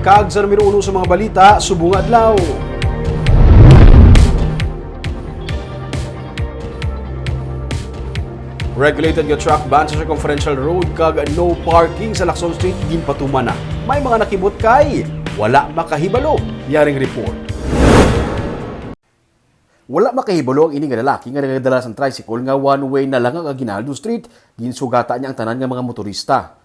Kag sa numero 1 sa mga balita, subong adlaw. Regulated nga truck ban sa Circumferential Road kag no parking sa Lacson Street ginpatuman na. May mga nakibot kay wala makahibalo. Yaring report. Wala makahibalo ang ini nga lalaki nga nagadala sa tricycle nga one-way na lang ang Aguinaldo Street. Ginsugata niya ang tanan nga mga motorista.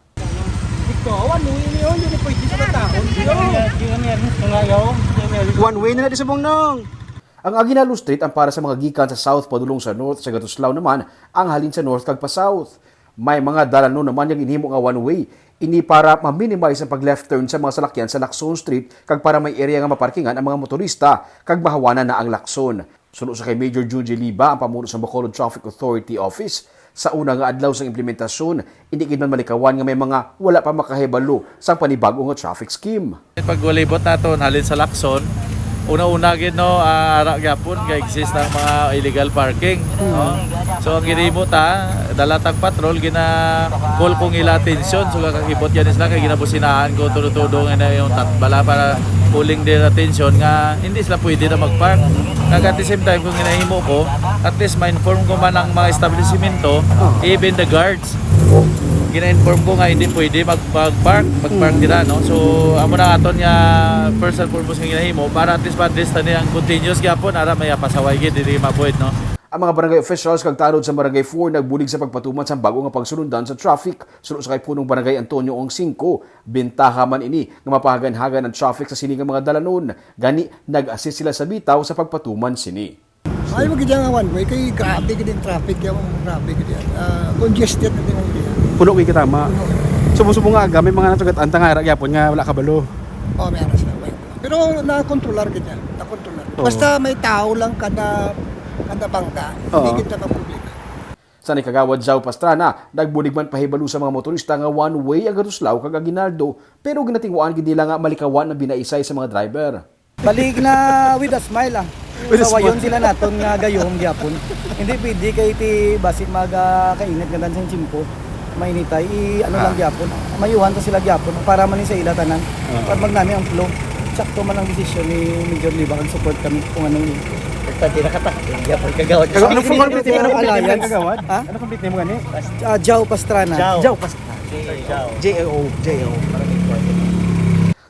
One-way na di sa nong. Ang Aguinaldo Street ang para sa mga gikan sa south padulong sa north, sa Gatuslao naman ang halin sa north kag pa south. May mga dalanon naman yung inhimo nga one-way. Ini para ma-minimize ang pag-left turn sa mga salakyan sa Lacson Street kag para may area nga maparkingan ang mga motorista kag mahawanan na ang Lacson. Sunod sa kay Major Junji Liba, ang pamuno sa Bacolod Traffic Authority Office, sa una nga adlaw sa implementasyon, hindi gid man malikawan nga may mga wala pa makahibalo sa panibago nga traffic scheme. Pag walibot naton halin sa Lacson, una-una gid no ara gyapon kay exist ang mga illegal parking. No? So ang ginimo ta dalatag patrol gina call kong ila attention so kakibot yan sila kay ginabusinahan ko tudo-tudo nga yung tatbala para calling their attention nga hindi sila pwede na magpark. Kag at the same time kung ginahimo ko, at least ma-inform ko man ang mga establishmento, even the guards. Gina-inform ko nga hindi pwede magpark nila, no? So amo na aton nga first and foremost nga ginahimo para at least ma-address tani ang continuous gyapon ara may pasaway gid dili ma-avoid, no? Ang mga barangay officials kag tanod sa Barangay 4 nagbulig sa pagpatuman sa bago nga pagsunundan sa traffic. Sunod sa kay punong Barangay Antonio Ong 5, bentaha man ini nga mapahagan-hagan ang traffic sa sini nga mga dalanon. Gani nag-assist sila sa bitaw sa pagpatuman sini. Ay mo gid nga one way kay grabe gid yung traffic yung grabe gid. Congested na din ang area. Puno kay kitama. Subo-subo nga may mga natugat-anta nga ara gyapon nga wala kabalo. Oh, may aras na. Pero na-controller gid yan. Na-controller. Basta may tao lang kada bangka, hindi kita maproblema. Sa Kagawad Zao Pastrana, nagbulig man pahibalo sa mga motorista nga one-way ang Gatuslao kag Aguinaldo, pero ginatingwaan gid nila nga malikawan ang binaisay sa mga driver. Balik na with a smile Sawayon sila naton nga gayong gyapon. Hindi pwede kay ti basi kainit nga dan sa chimpo. Mainitay ano lang gyapon. Mayuhan to sila gyapon para man sa ila tanan. Pag magnami ang flow. Sakto man ang desisyon ni Major Liba kag support kami kung anong pati nakata. Gyapon kagawad. Ano fong complete mo alliance kagawad? Ha? Ano complete mo gani? Jao Pastrana. Jao Pastrana. JAO.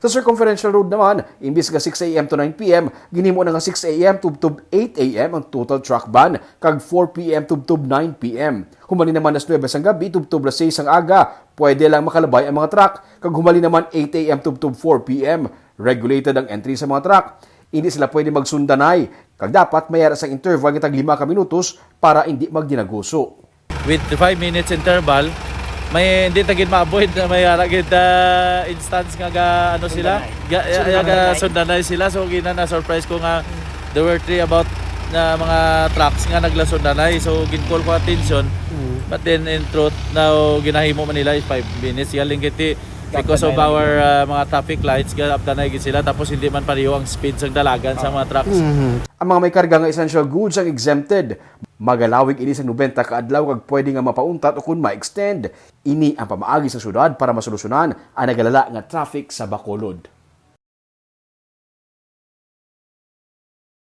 Sa Circumferential Road naman, imbis nga 6 a.m. to 9 p.m., ginimo na nga 6 a.m. to 8 a.m. ang total truck ban, kag 4 p.m. to 9 p.m. Humali naman nas 9 sang gabi to 6 ang aga, pwede lang makalabay ang mga truck, kag humali naman 8 a.m. to 4 p.m. Regulated ang entry sa mga truck. Hindi sila pwede magsundanay, kag dapat mayara sa interval nga tag 5 ka minutos para hindi magdinaguso. With the 5 minutes interval, may hindi tagin ma-avoid na may aragid instance nga ano sila sundanay sila so gina na surprise ko nga there were 3 about na mga trucks nga naglasundanay so gin-call ko attention but then in truth now ginahimo man nila is 5 minutes galing kiti because of our mga traffic lights gapdanay gid sila tapos hindi man pareho ang speed sa dalagan sa mga trucks. Ang mga may karga nga essential goods ang exempted. Magalawig ini sa 90 ka adlaw kag pwede nga mapauntat o kun ma-extend. Ini ang pamaagi sa syudad para masolusyonan ang nagalala nga traffic sa Bacolod.